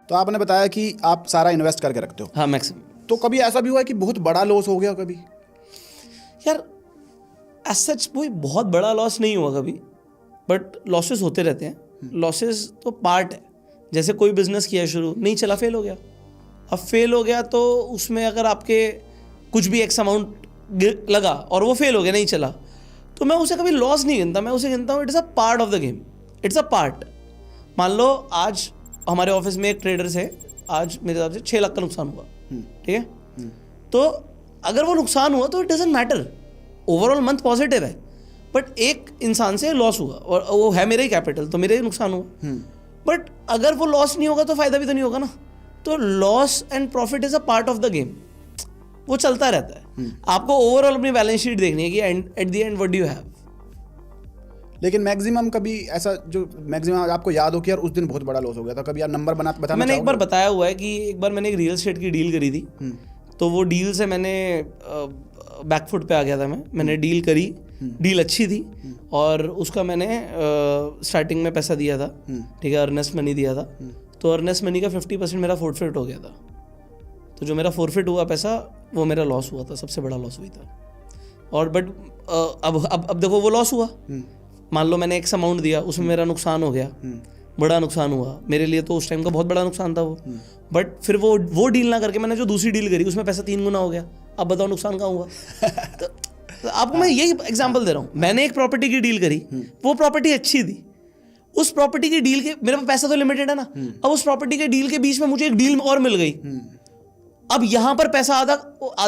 तो आपने बताया कि आप सारा इन्वेस्ट करके रखते हो। हाँ, मैक्सिमम। तो कभी ऐसा भी हुआ है कि बहुत बड़ा लॉस हो गया कभी? यार एज सच कोई बहुत बड़ा लॉस नहीं हुआ कभी, बट लॉसेस होते रहते हैं। लॉसेस तो पार्ट है। जैसे कोई बिजनेस किया शुरू, नहीं चला, फेल हो गया। अब फेल हो गया तो उसमें अगर आपके कुछ भी एक्स अमाउंट लगा और वो फेल हो गया, नहीं चला, तो मैं उसे कभी लॉस नहीं गिनता, मैं उसे गिनता हूँ it's a part of the game, it's a part. मान लो आज हमारे ऑफिस में एक ट्रेडर से आज मेरे हिसाब से 6 लाख का नुकसान हुआ, ठीक है? तो अगर वो नुकसान हुआ तो it doesn't matter, overall month positive है, बट एक इंसान से लॉस हुआ और वो है मेरा ही कैपिटल, तो मेरे ही नुकसान हुआ। बट अगर वो लॉस नहीं होगा तो फायदा भी तो नहीं होगा ना। तो loss and profit is a part of the game, वो चलता रहता है। आपको ओवरऑल अपनी बैलेंस शीट देखनी है कि at the end what do you have. लेकिन मैक्सिमम कभी ऐसा जो मैक्सिमम आपको याद हो कि यार उस दिन बहुत बड़ा लॉस हो गया था, कभी यार नंबर बताना मैंने एक बार बताया हुआ है कि एक बार मैंने एक रियल एस्टेट की डील करी थी, तो वो डील से मैंने बैकफुट पे आ गया था। मैंने डील करी, डील अच्छी थी और उसका मैंने स्टार्टिंग में पैसा दिया था, ठीक है, अर्नेस्ट मनी दिया था। तो अर्नेस्ट मनी का 50% मेरा फोरफिट हो गया था। तो जो मेरा फोरफिट हुआ पैसा, वो मेरा लॉस हुआ था, सबसे बड़ा लॉस हुई था। और बट अब देखो वो लॉस हुआ, मान लो मैंने एक्स अमाउंट दिया, उसमें मेरा नुकसान हो गया, बड़ा नुकसान हुआ मेरे लिए, तो उस टाइम का बहुत बड़ा नुकसान था वो। बट फिर वो डील ना करके मैंने जो दूसरी डील करी उसमें पैसा 3 गुना हो गया। अब बताओ नुकसान कहाँ हुआ? तो आपको मैं यही एग्जांपल दे रहा हूँ। मैंने एक प्रॉपर्टी की डील करी, वो प्रॉपर्टी अच्छी थी, उस प्रॉपर्टी की डील के मेरे पास पैसा तो लिमिटेड है ना, अब उस प्रॉपर्टी के डील के बीच में मुझे एक डील और मिल गई। अब यहाँ पर पैसा आधा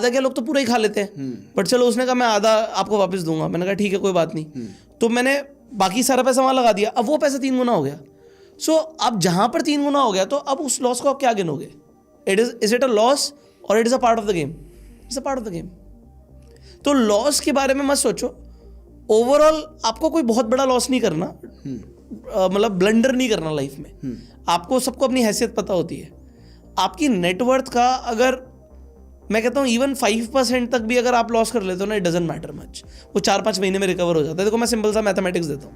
क्या, लोग तो पूरा ही खा लेते हैं, बट चलो उसने कहा मैं आधा आपको वापस दूंगा, मैंने कहा ठीक है कोई बात नहीं। तो मैंने बाकी सारा पैसा वहां लगा दिया, अब वो पैसा 3 गुना हो गया। सो अब जहां पर 3 गुना हो गया, तो अब उस लॉस को आप क्या गिनोगे? इज इट अ लॉस और it is a part of the game? It's a part of the game. तो लॉस के बारे में मत सोचो। ओवरऑल आपको कोई बहुत बड़ा लॉस नहीं करना, मतलब ब्लंडर नहीं करना लाइफ में। आपको सबको अपनी हैसियत पता होती है। आपकी नेटवर्थ का अगर मैं कहता हूँ इवन 5% तक भी अगर आप लॉस कर लेते हो ना, इट डजंट मैटर मच, वो 4-5 महीने में रिकवर हो जाता है। देखो मैं सिंपल सा मैथमेटिक्स देता हूँ,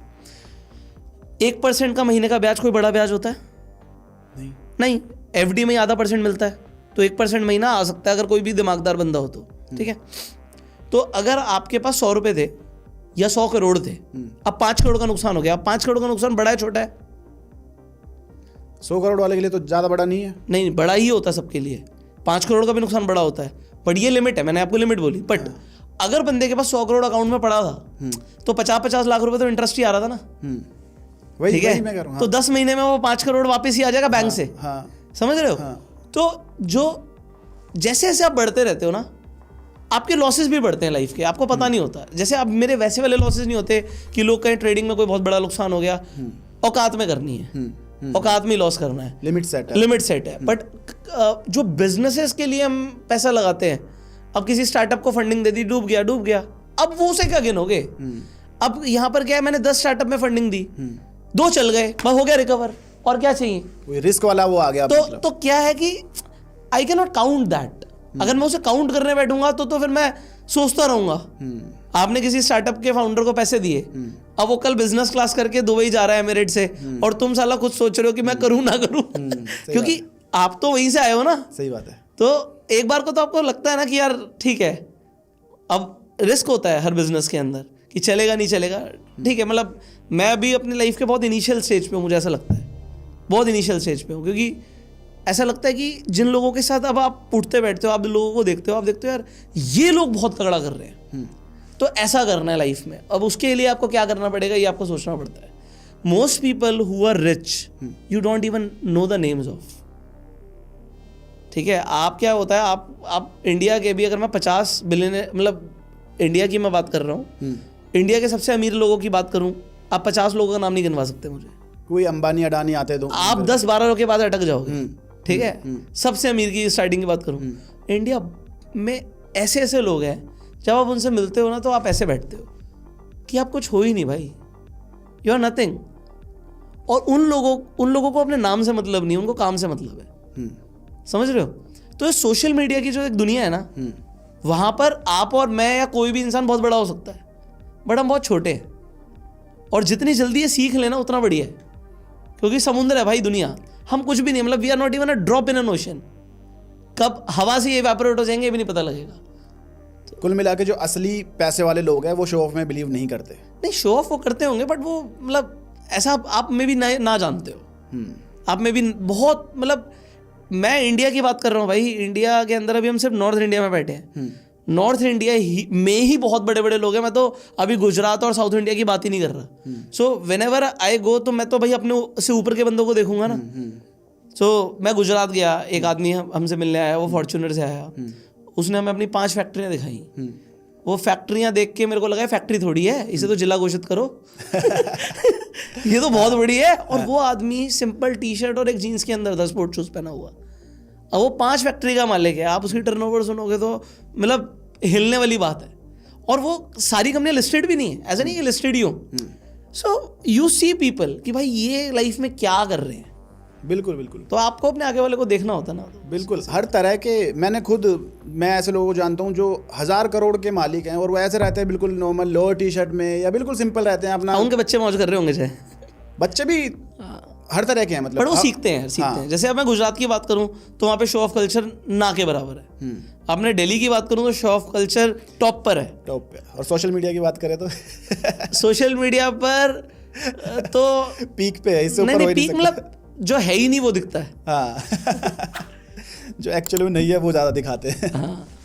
1% का महीने का ब्याज कोई बड़ा ब्याज होता है? नहीं। एफडी में आधा % मिलता है, तो 1% महीना आ सकता है अगर कोई भी दिमागदार बंदा हो तो, ठीक है? तो अगर आपके पास 100 रुपए थे या 100 करोड़ थे, अब 5 करोड़ का नुकसान हो गया। अब 5 करोड़ का नुकसान बड़ा है छोटा है? 100 करोड़ वाले के लिए तो ज़्यादा बड़ा नहीं है। नहीं, बड़ा ही होता है सबके लिए। 5 करोड़ का भी नुकसान बड़ा होता है, बट ये लिमिट है, मैंने आपको लिमिट बोली। बट अगर बंदे के पास 100 करोड़ अकाउंट में पड़ा था, तो 50-50 लाख रुपए तो इंटरेस्ट ही आ रहा था ना, ठीक है? तो 10 महीने में वो 5 करोड़ वापस ही आ जाएगा बैंक से। समझ रहे हो? तो जो जैसे जैसे आप बढ़ते रहते हो ना, आपके लॉसेस भी बढ़ते हैं लाइफ के, आपको पता नहीं होता। जैसे अब मेरे वैसे वाले लॉसेस नहीं होते कि लोग कहीं ट्रेडिंग में कोई बहुत बड़ा नुकसान हो गया, औकात में करनी है, औकात में लॉस करना है, लिमिट सेट है। बट जो बिजनेसेस के लिए हम पैसा लगाते हैं, अब किसी स्टार्टअप को फंडिंग दे दी, डूब गया, अब वो उसे क्या गिनोगे? अब यहाँ पर क्या है, मैंने 10 स्टार्टअप में फंडिंग दी, 2 चल गए, बस हो गया रिकवर, और क्या चाहिए? रिस्क वाला वो आ गया। तो क्या है कि I can not count that. अगर मैं उसे काउंट करने बैठूंगा तो फिर मैं सोचता रहूंगा। आपने किसी स्टार्टअप के फाउंडर को पैसे दिए, अब वो कल बिजनेस क्लास करके दुबई जा रहा है एमिरेट से, और तुम साला खुद सोच रहे हो कि मैं करूं ना करूं, क्योंकि आप तो वहीं से आए हो ना। सही बात है। तो एक बार को तो आपको लगता है ना कि यार ठीक है, अब रिस्क होता है हर बिजनेस के अंदर कि चलेगा नहीं चलेगा, ठीक है। मतलब मैं अभी अपनी लाइफ के बहुत इनिशियल स्टेज पे हूँ, मुझे ऐसा लगता है, बहुत इनिशियल स्टेज पे हूँ, क्योंकि ऐसा लगता है कि जिन लोगों के साथ अब आप उठते बैठते हो, आप लोगों को देखते हो, आप देखते हो यार ये लोग बहुत तगड़ा कर रहे हैं, तो ऐसा करना है लाइफ में। अब उसके लिए आपको क्या करना पड़ेगा, ये आपको सोचना पड़ता है। Most people who are rich, you don't even know the names of, ठीक है? आप क्या होता है, आप इंडिया के भी, अगर मैं 50 बिलियन, मतलब इंडिया की मैं बात कर रहा हूँ, इंडिया के सबसे अमीर लोगों की बात करूँ, आप 50 लोगों का नाम नहीं गिनवा सकते मुझे। कोई अंबानी अडानी आते तो आप 10-12 लोगों के बाद अटक जाओगे, ठीक है? सबसे अमीर की स्टार्टिंग की बात करूँ, इंडिया में ऐसे ऐसे लोग हैं, जब आप उनसे मिलते हो ना, तो आप ऐसे बैठते हो कि आप कुछ हो ही नहीं भाई, यू आर नथिंग। और उन लोगों को अपने नाम से मतलब नहीं, उनको काम से मतलब है। समझ रहे हो? तो ये सोशल मीडिया की जो एक दुनिया है ना, वहां पर आप और मैं या कोई भी इंसान बहुत बड़ा हो सकता है, बट हम बहुत छोटे हैं। और जितनी जल्दी ये सीख लेना उतना बढ़िया है, क्योंकि समुद्र है भाई दुनिया। हम कुछ भी नहीं, मतलब we are not even a drop in an ocean. कब हवा से इवेपोरेट हो जाएंगे ये भी नहीं पता लगेगा। कुल मिला के जो असली पैसे वाले लोग हैं वो शो ऑफ में बिलीव नहीं करते। नहीं, शो ऑफ वो करते होंगे, बट वो मतलब ऐसा आप में भी ना जानते हो। आप में भी बहुत, मतलब मैं इंडिया की बात कर रहा हूँ भाई। इंडिया के अंदर अभी हम सिर्फ नॉर्थ इंडिया में बैठे हैं। नॉर्थ इंडिया में ही बहुत बड़े बड़े लोग हैं। मैं तो अभी गुजरात और साउथ इंडिया की बात ही नहीं कर रहा। सो वेन एवर आई गो, तो मैं तो भाई अपने से ऊपर के बंदों को देखूंगा ना। सो मैं गुजरात गया, एक आदमी हमसे मिलने आया, वो फॉर्च्यूनर से आया। उसने हमें अपनी 5 फैक्ट्रियां दिखाई। वो फैक्ट्रियां देख के मेरे को लगा फैक्ट्री थोड़ी है, इसे तो जिला घोषित करो। ये तो बहुत बड़ी है। और वो आदमी सिंपल टी शर्ट और एक जीन्स के अंदर था, स्पोर्ट शूज पहना हुआ। अब वो 5 फैक्ट्री का मालिक है। आप उसकी टर्नओवर सुनोगे तो मतलब हिलने वाली बात है। और वो सारी कंपनियां लिस्टेड भी नहीं है, ऐसा नहीं कि लिस्टेड ही हो। सो यू सी पीपल कि भाई ये लाइफ में क्या कर रहे हैं। बिल्कुल बिल्कुल। तो आपको अपने आगे वाले को देखना होता ना। बिल्कुल, हर तरह के मैं ऐसे लोगों को जानता हूँ जो 1000 करोड़ के मालिक हैं और वो ऐसे रहते हैं बिल्कुल नॉर्मल लोअर टी शर्ट में या बिल्कुल सिंपल रहते हैं अपना। उनके बच्चे मौज कर रहे होंगे चाहे। बच्चे भी हर तरह के हैं, मतलब पर वो सीखते हैं। जैसे अब मैं गुजरात की बात करूं तो वहाँ पे शो ऑफ कल्चर ना के बराबर है। अब मैं दिल्ली की बात करूं तो शो ऑफ कल्चर टॉप पर है। टॉप पे। और सोशल मीडिया की बात करें तो सोशल मीडिया पर तो पीक पे है, इससे ऊपर हो ही नहीं पीक, सकता। मतलब जो है ही नहीं वो दिखता है। हाँ। जो एक्चुअली में नहीं है वो ज़्यादा दिखाते हैं। हाँ,